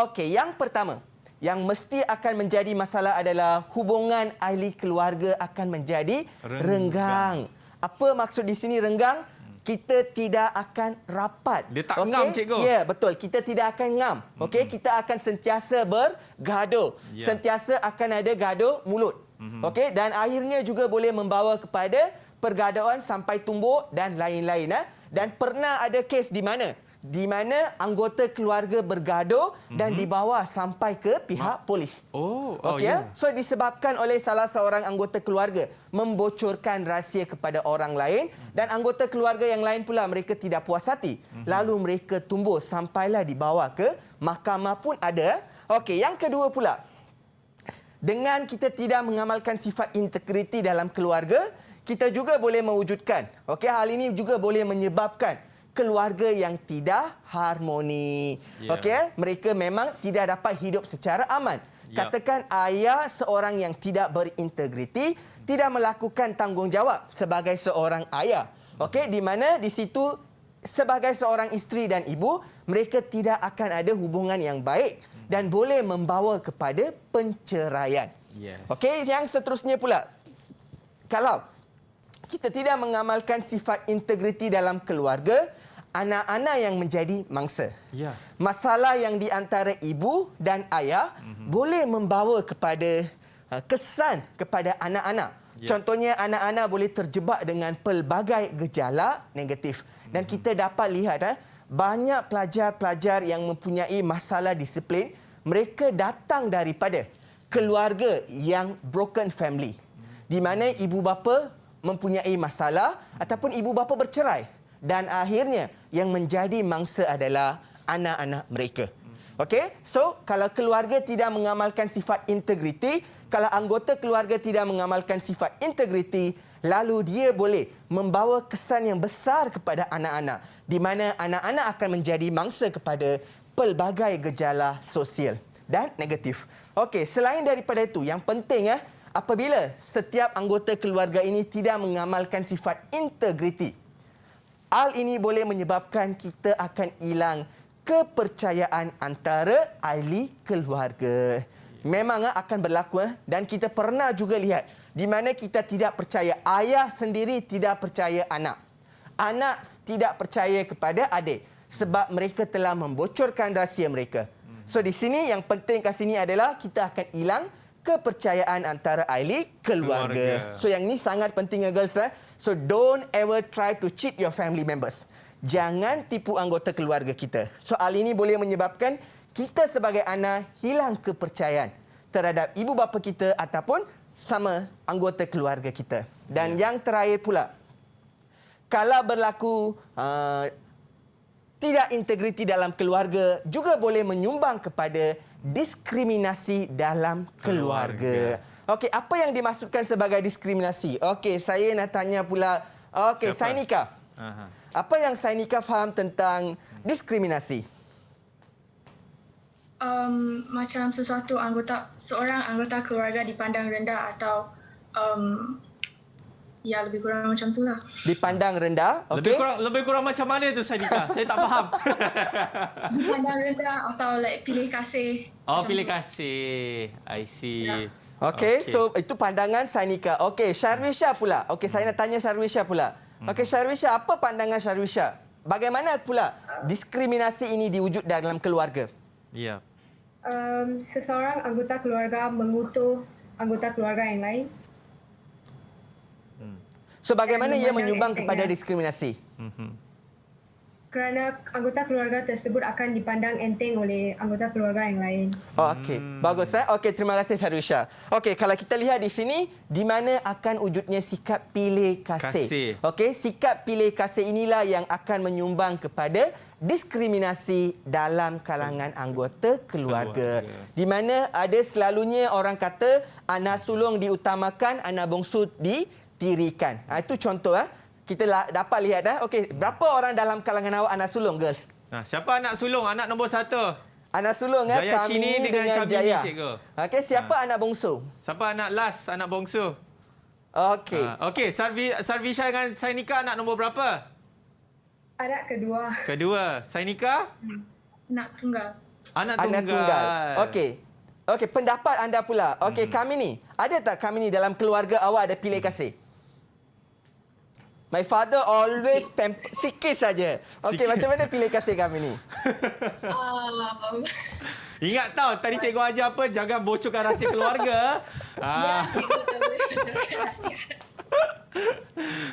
Okey, yang pertama, yang mesti akan menjadi masalah adalah hubungan ahli keluarga akan menjadi renggang. Apa maksud di sini renggang? Kita tidak akan rapat. Dia tak ngam, cikgu. Ya, betul. Kita tidak akan ngam. Okey, kita akan sentiasa bergaduh. Sentiasa akan ada gaduh mulut. Okey, dan akhirnya juga boleh membawa kepada pergaduhan sampai tumbuk dan lain-lain. Dan pernah ada kes di mana anggota keluarga bergaduh dan dibawa sampai ke pihak polis. So disebabkan oleh salah seorang anggota keluarga membocorkan rahsia kepada orang lain dan anggota keluarga yang lain pula mereka tidak puas hati. Lalu mereka tumbuh sampailah dibawa ke mahkamah pun ada. Okey, yang kedua pula, dengan kita tidak mengamalkan sifat integriti dalam keluarga, kita juga boleh mewujudkan, hal ini juga boleh menyebabkan keluarga yang tidak harmoni. Mereka memang tidak dapat hidup secara aman. Katakan ayah seorang yang tidak berintegriti, tidak melakukan tanggungjawab sebagai seorang ayah. Di mana di situ sebagai seorang isteri dan ibu, mereka tidak akan ada hubungan yang baik dan boleh membawa kepada penceraian. Yang seterusnya pula, kalau kita tidak mengamalkan sifat integriti dalam keluarga, anak-anak yang menjadi mangsa. Masalah yang di antara ibu dan ayah boleh membawa kepada kesan kepada anak-anak. Contohnya, anak-anak boleh terjebak dengan pelbagai gejala negatif. Dan kita dapat lihat banyak pelajar-pelajar yang mempunyai masalah disiplin, mereka datang daripada keluarga yang broken family, di mana ibu bapa mempunyai masalah ataupun ibu bapa bercerai dan akhirnya yang menjadi mangsa adalah anak-anak mereka. So kalau keluarga tidak mengamalkan sifat integriti, kalau anggota keluarga tidak mengamalkan sifat integriti, lalu dia boleh membawa kesan yang besar kepada anak-anak, di mana anak-anak akan menjadi mangsa kepada pelbagai gejala sosial dan negatif. Selain daripada itu, yang penting apabila setiap anggota keluarga ini tidak mengamalkan sifat integriti, hal ini boleh menyebabkan kita akan hilang kepercayaan antara ahli keluarga. Memang akan berlaku dan kita pernah juga lihat di mana kita tidak percaya, ayah sendiri tidak percaya anak. Anak tidak percaya kepada adik sebab mereka telah membocorkan rahsia mereka. So di sini yang penting kat sini adalah kita akan hilang kepercayaan antara ahli keluarga. So yang ini sangat penting girls. So don't ever try to cheat your family members. Jangan tipu anggota keluarga kita. So hal ini boleh menyebabkan kita sebagai anak hilang kepercayaan terhadap ibu bapa kita ataupun sama anggota keluarga kita. Dan yang terakhir pula, kalau berlaku tidak integriti dalam keluarga juga boleh menyumbang kepada diskriminasi dalam keluarga. Apa yang dimaksudkan sebagai diskriminasi? Saya nak tanya pula. Sainika. Apa yang Sainika faham tentang diskriminasi? Macam seorang anggota keluarga dipandang rendah atau ya lebih kurang macam itulah. Dipandang rendah, Lebih kurang macam mana tu Sainika? Saya tak faham. Dipandang rendah atau pilih kasih. Pilih kasih. I see. So itu pandangan Sainika. Sharwisha pula. Saya nak tanya Sharwisha pula. Sharwisha, apa pandangan Sharwisha? Bagaimana pula diskriminasi ini diwujud dalam keluarga? Seseorang anggota keluarga mengutus anggota keluarga yang lain. So bagaimana ia menyumbang kepada diskriminasi? kerana anggota keluarga tersebut akan dipandang enteng oleh anggota keluarga yang lain. Okey, bagus. Okey, terima kasih Sarwisha. Okey, kalau kita lihat di sini, di mana akan wujudnya sikap pilih kasih. Okey, sikap pilih kasih inilah yang akan menyumbang kepada diskriminasi dalam kalangan anggota keluarga. Di mana ada selalunya orang kata anak sulung diutamakan, anak bongsu ditirikan. Itu contoh. Kita dapat lihat okey, berapa orang dalam kalangan awak anak sulung, girls? Siapa anak sulung? Anak nombor 1. Anak sulung Jaya kami Shini dengan Kamini, Jaya. cikgu. Okey, siapa anak bongsu? Siapa anak last, anak bongsu? Okey. Okey, Sarvisha dengan Sainika anak nombor berapa? Anak kedua. Kedua. Sainika? Anak tunggal. Anak tunggal. Okey. Okey, pendapat anda pula. Okey, kami ni, ada tak kami ni dalam keluarga awak ada pilih kasih? My father always sikit saja. Okey, macam mana pilih kasih kami ni? Ingat tau, tadi cikgu ajar apa? Jangan bocorkan rahsia keluarga.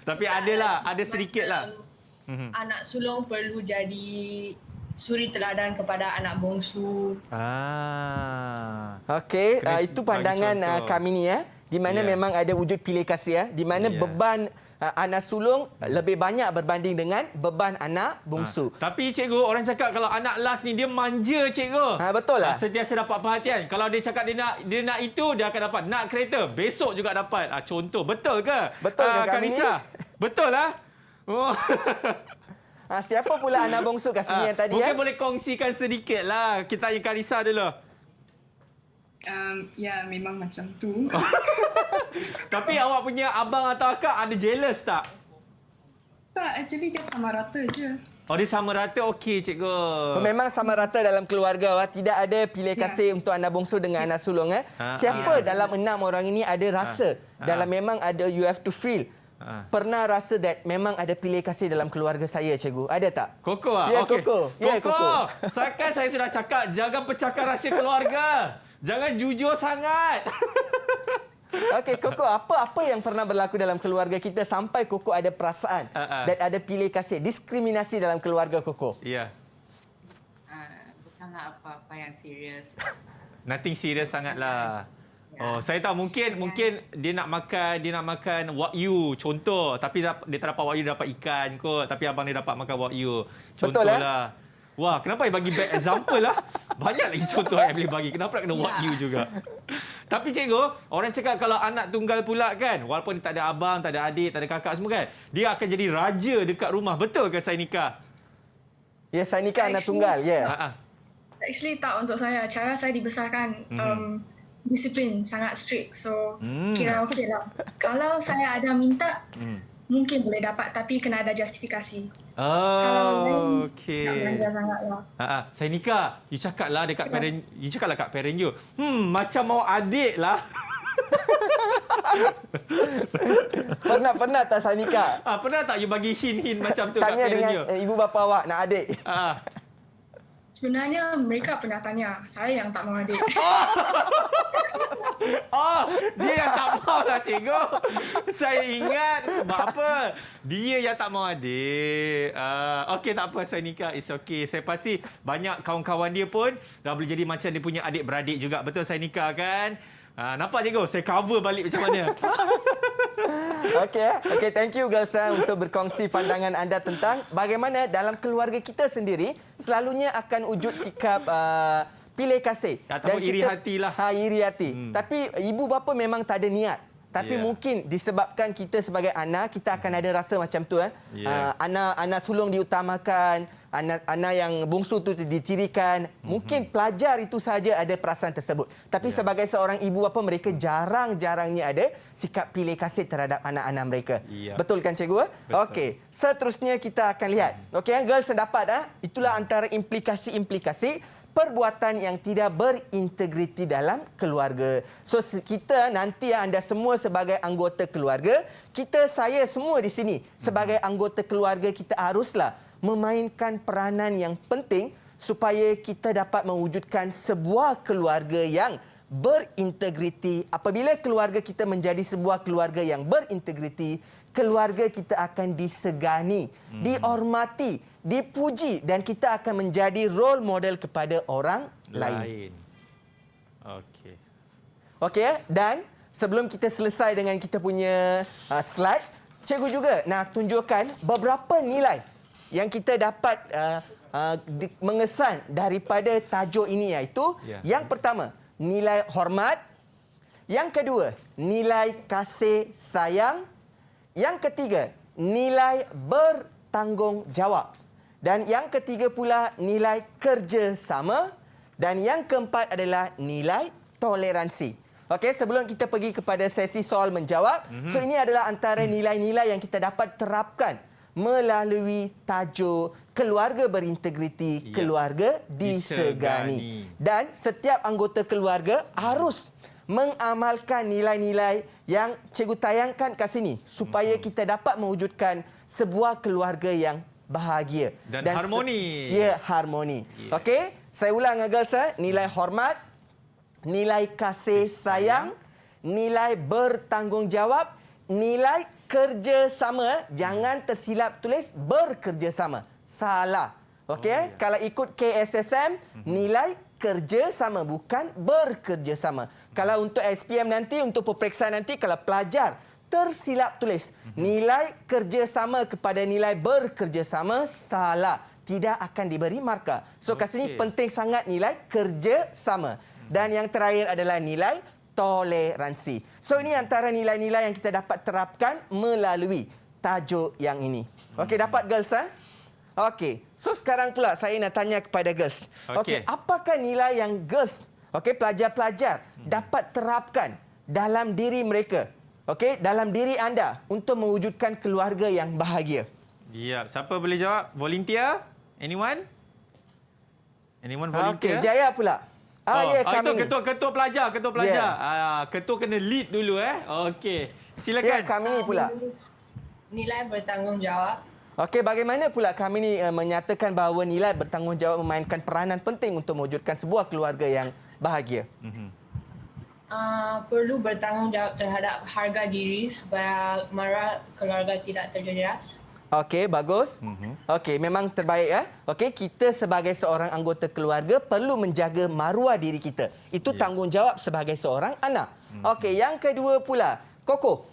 Tapi ada sedikit lah. Anak sulung perlu jadi suri teladan kepada anak bongsu. Okey, itu pandangan kami ni di mana memang ada wujud pilih kasih di mana beban anak sulung lebih banyak berbanding dengan beban anak bongsu. Tapi cikgu, orang cakap kalau anak last ni dia manja, cikgu. Betul lah. Sentiasa dapat perhatian. Kalau dia cakap dia nak itu, dia akan dapat. Nak kereta, besok juga dapat. Contoh, betul ke? Betul ke Kak Nisa? Betul lah. Oh. Siapa pula anak bongsu kat sini yang tadi? Mungkin boleh kongsikan sedikit lah. Kita tanya Kak Nisa dulu. Ya, memang macam tu. Tapi awak punya abang atau akak ada jealous tak? Tak, actually dia sama rata je. Oh, dia sama rata. Okey, cikgu. Memang sama rata dalam keluarga. Tidak ada pilih kasih untuk anak bongsu dengan anak sulung. Siapa dalam 6 orang ini ada rasa? Dalam memang ada you have to feel. Pernah rasa that memang ada pilih kasih dalam keluarga saya, cikgu? Ada tak? Koko Ya, okay. Koko. Ya, Koko. Kan saya sudah cakap, jangan pecahkan rahsia keluarga. Jangan jujur sangat. Okey, Koko, apa yang pernah berlaku dalam keluarga kita sampai Koko ada perasaan dan ada pilih kasih, diskriminasi dalam keluarga Koko? Ya. Bukanlah apa-apa yang serius. Nothing serius sangatlah. Oh, saya tahu mungkin dia nak makan wagyu contoh, tapi dia tak dapat wagyu, dia dapat ikan kot, tapi abang dia dapat makan wagyu. Contohlah. Wah, kenapa saya bagi bad example lah? Banyak lagi contoh yang boleh bagi. Kenapa nak kena wagyu juga? Tapi cikgu, orang cakap kalau anak tunggal pula kan, walaupun dia tak ada abang, tak ada adik, tak ada kakak semua kan, dia akan jadi raja dekat rumah. Betul ke Sainika? Ya, Sainika anak tunggal, ya. Actually tak untuk saya. Cara saya dibesarkan disiplin, sangat strict. So, kira okey lah. Kalau saya ada minta, mungkin boleh dapat, tapi kena ada justifikasi. Oh, okey. Tak belanja sangat lah. Sainika, you cakap lah dekat parent, you cakap lah kat parent you. Macam mau adik lah. Pernah tak Sainika? Pernah tak you bagi hint-hint macam tu kat Tanya parent dengan you? ibu bapa awak nak adik. Sebenarnya mereka pernah tanya, saya yang tak mahu adik. Oh, dia yang tak mahu lah cikgu. Saya ingat sebab apa? Dia yang tak mahu adik. Okey, tak apa Sainika, it's okay. Saya pasti banyak kawan-kawan dia pun dah boleh jadi macam dia punya adik-beradik juga. Betul Sainika kan? Nampak cikgu? Saya cover balik macam mana. Okey, thank you girls untuk berkongsi pandangan anda tentang bagaimana dalam keluarga kita sendiri selalunya akan wujud sikap pilih kasih ataupun iri hati lah. Iri hati. Tapi ibu bapa memang tak ada niat. Tapi mungkin disebabkan kita sebagai anak, kita akan ada rasa macam tu. Anak sulung diutamakan, anak yang bongsu tu ditirikan. Mungkin pelajar itu saja ada perasaan tersebut. Tapi sebagai seorang ibu bapa, mereka jarang-jarangnya ada sikap pilih kasih terhadap anak-anak mereka. Betul kan cikgu? Okey, seterusnya kita akan lihat. Okey, girls dapat itulah antara implikasi-implikasi perbuatan yang tidak berintegriti dalam keluarga. So kita nanti anda semua sebagai anggota keluarga, saya semua di sini sebagai anggota keluarga, kita haruslah memainkan peranan yang penting supaya kita dapat mewujudkan sebuah keluarga yang berintegriti. Apabila keluarga kita menjadi sebuah keluarga yang berintegriti, keluarga kita akan disegani, dihormati dipuji dan kita akan menjadi role model kepada orang lain. Okey. Okey, dan sebelum kita selesai dengan kita punya slide, cikgu juga nak tunjukkan beberapa nilai yang kita dapat mengesan daripada tajuk ini, iaitu yang pertama, nilai hormat. Yang kedua, nilai kasih sayang. Yang ketiga, nilai bertanggungjawab. Dan yang ketiga pula, nilai kerjasama. Dan yang keempat adalah nilai toleransi. Okey, sebelum kita pergi kepada sesi soal menjawab, so ini adalah antara nilai-nilai yang kita dapat terapkan melalui tajuk keluarga berintegriti, keluarga disegani. Dan setiap anggota keluarga harus mengamalkan nilai-nilai yang cikgu tayangkan kat sini supaya kita dapat mewujudkan sebuah keluarga yang bahagia dan harmoni. Harmoni. Okey, saya ulang girls, nilai hormat, nilai kasih sayang, nilai bertanggungjawab, nilai kerjasama. Jangan tersilap tulis bekerjasama. Salah. Okey, kalau ikut KSSM, nilai kerjasama bukan bekerjasama. Kalau untuk SPM nanti, untuk peperiksaan nanti, kalau pelajar tersilap tulis nilai kerjasama kepada nilai bekerjasama, salah. Tidak akan diberi markah. So kat sini penting sangat nilai kerjasama. Dan yang terakhir adalah nilai toleransi. So ini antara nilai-nilai yang kita dapat terapkan melalui tajuk yang ini. Okey, dapat girls? Okey, so sekarang pula saya nak tanya kepada girls. Okey, apakah nilai yang girls, pelajar-pelajar dapat terapkan dalam diri mereka, dalam diri anda untuk mewujudkan keluarga yang bahagia? Ya, siapa boleh jawab? Volunteer? Anyone? Anyone volunteer? Okey, Jaya pula. Itu ketua pelajar. Ketua kena lead dulu Okey. Silakan. Kami ni pula. Nilai bertanggungjawab. Okey, bagaimana pula kami ni menyatakan bahawa nilai bertanggungjawab memainkan peranan penting untuk mewujudkan sebuah keluarga yang bahagia? Perlu bertanggungjawab terhadap harga diri supaya mara keluarga tidak terjejas. Okey, bagus. Okey, memang terbaik Okey, kita sebagai seorang anggota keluarga perlu menjaga maruah diri kita. Itu tanggungjawab sebagai seorang anak. Okey, yang kedua pula, Koko.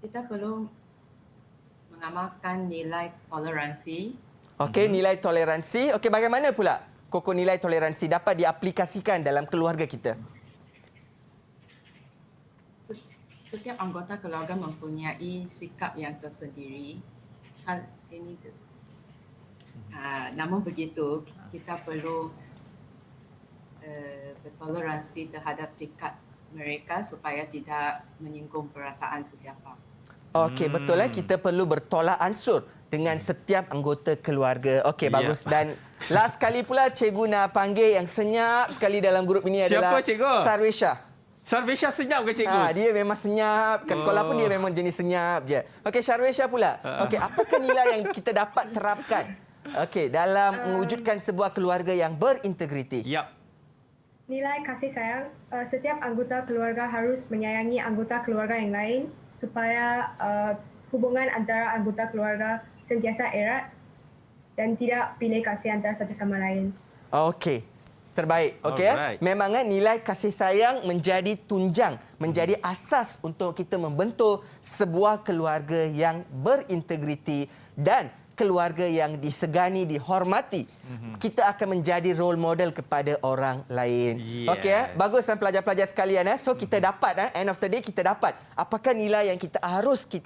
Kita perlu mengamalkan nilai toleransi. Okey, nilai toleransi. Okey, bagaimana pula Koko nilai toleransi dapat diaplikasikan dalam keluarga kita? Setiap anggota keluarga mempunyai sikap yang tersendiri. Hal ini namun begitu, kita perlu bertoleransi terhadap sikap mereka supaya tidak menyinggung perasaan sesiapa. Okey, betul kita perlu bertolak ansur dengan setiap anggota keluarga. Okey, bagus. Dan last kali pula cikgu nak panggil yang senyap sekali dalam grup ini adalah Sarwisha. Sarwisha senyap ke cikgu? Dia memang senyap. Ke sekolah pun dia memang jenis senyap je. Okey, Sarwisha pula. Okey, apakah nilai yang kita dapat terapkan dalam mewujudkan sebuah keluarga yang berintegriti? Nilai kasih sayang. Setiap anggota keluarga harus menyayangi anggota keluarga yang lain supaya hubungan antara anggota keluarga sentiasa erat dan tidak pilih kasih antara satu sama lain. Okey. Terbaik. Okey. Memang nilai kasih sayang menjadi tunjang, menjadi asas untuk kita membentuk sebuah keluarga yang berintegriti dan keluarga yang disegani, dihormati. Kita akan menjadi role model kepada orang lain. Okey, bagus pelajar-pelajar sekalian. So kita dapat end of the day kita dapat apakah nilai yang kita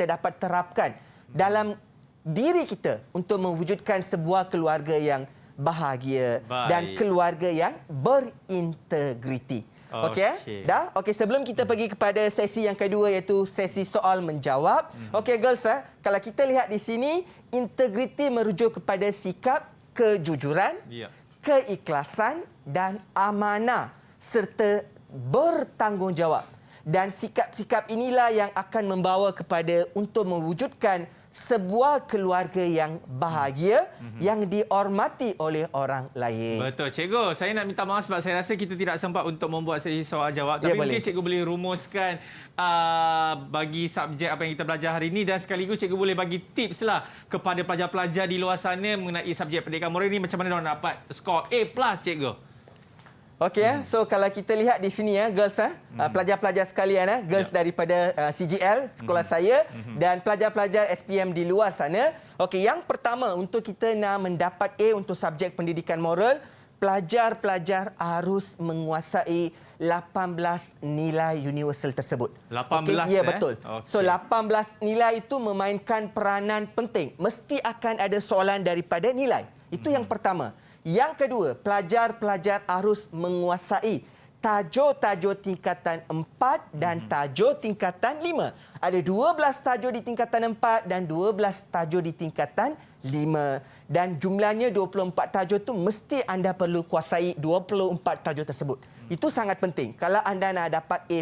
dapat terapkan dalam diri kita untuk mewujudkan sebuah keluarga yang bahagia dan keluarga yang berintegriti. Okey? Dah? Okey, sebelum kita pergi kepada sesi yang kedua iaitu sesi soal menjawab. Okey girls, kalau kita lihat di sini, integriti merujuk kepada sikap kejujuran, keikhlasan dan amanah serta bertanggungjawab. dan sikap-sikap inilah yang akan membawa kepada untuk mewujudkan sebuah keluarga yang bahagia yang dihormati oleh orang lain. Betul, cikgu. Saya nak minta maaf sebab saya rasa kita tidak sempat untuk membuat sesi soal jawab. Tapi mungkin cikgu boleh rumuskan bagi subjek apa yang kita belajar hari ini dan sekaligus cikgu boleh bagi tips lah kepada pelajar-pelajar di luar sana mengenai subjek pendidikan moral ini, macam mana mereka dapat skor A+, cikgu. Okey, so kalau kita lihat di sini girls pelajar-pelajar sekalian girls daripada CGL sekolah saya dan pelajar-pelajar SPM di luar sana. Okey, yang pertama untuk kita nak mendapat A untuk subjek pendidikan moral, pelajar-pelajar harus menguasai 18 nilai universal tersebut. 18 ya, betul. Okay. So 18 nilai itu memainkan peranan penting. Mesti akan ada soalan daripada nilai. Itu yang pertama. Yang kedua, pelajar-pelajar harus menguasai tajuk-tajuk tingkatan 4 dan tajuk tingkatan 5. Ada 12 tajuk di tingkatan 4 dan 12 tajuk di tingkatan 5. Dan jumlahnya 24 tajuk itu mesti anda perlu kuasai 24 tajuk tersebut. Itu sangat penting kalau anda nak dapat A+.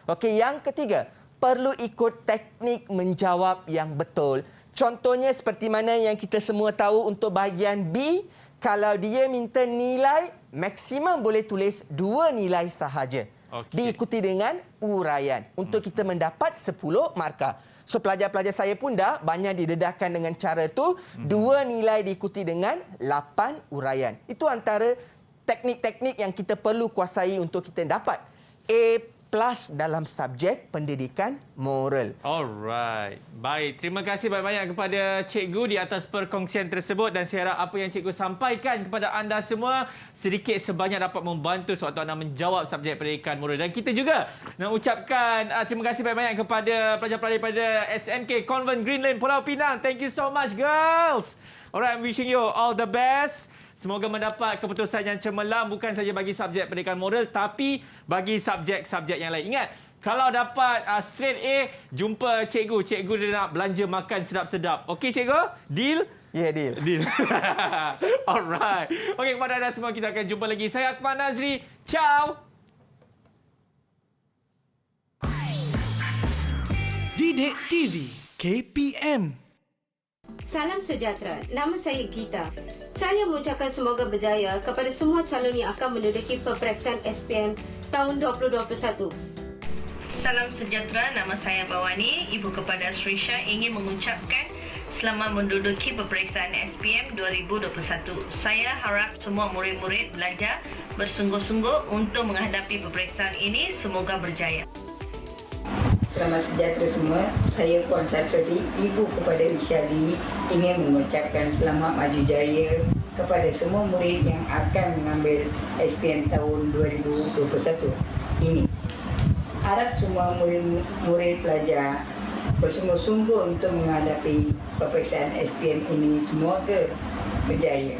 Okey, yang ketiga, perlu ikut teknik menjawab yang betul. Contohnya seperti mana yang kita semua tahu untuk bahagian B, kalau dia minta nilai, maksimum boleh tulis 2 nilai sahaja. Diikuti dengan uraian untuk kita mendapat 10 markah. So pelajar-pelajar saya pun dah banyak didedahkan dengan cara itu, 2 nilai diikuti dengan 8 uraian. Itu antara teknik-teknik yang kita perlu kuasai untuk kita dapat A+ dalam subjek pendidikan moral. Alright. Baik, terima kasih banyak-banyak kepada cikgu di atas perkongsian tersebut dan saya harap apa yang cikgu sampaikan kepada anda semua sedikit sebanyak dapat membantu sewaktu anda menjawab subjek pendidikan moral. Dan kita juga nak ucapkan terima kasih banyak-banyak kepada pelajar-pelajar daripada SMK Convent Green Lane, Pulau Pinang. Thank you so much, girls. Alright, I'm wishing you all the best. Semoga mendapat keputusan yang cemerlang bukan saja bagi subjek pendidikan moral tapi bagi subjek-subjek yang lain. Ingat, kalau dapat straight A, jumpa cikgu. Cikgu dia nak belanja makan sedap-sedap. Okey, cikgu? Deal? Ya, deal. Deal. Alright. Okey, kepada anda semua kita akan jumpa lagi. Saya Akmal Nazri. Ciao. Didik TV KPM. Salam sejahtera. Nama saya Gita. Saya mengucapkan semoga berjaya kepada semua calon yang akan menduduki peperiksaan SPM tahun 2021. Salam sejahtera. Nama saya Bawani. Ibu kepada Srisha ingin mengucapkan selamat menduduki peperiksaan SPM 2021. Saya harap semua murid-murid belajar bersungguh-sungguh untuk menghadapi peperiksaan ini. Semoga berjaya. Selamat sejahtera semua. Saya Puan Sarswati, ibu kepada Rishali, ingin mengucapkan selamat maju jaya kepada semua murid yang akan mengambil SPM tahun 2021 ini. Harap semua murid pelajar bersungguh-sungguh untuk menghadapi peperiksaan SPM ini. Semoga berjaya.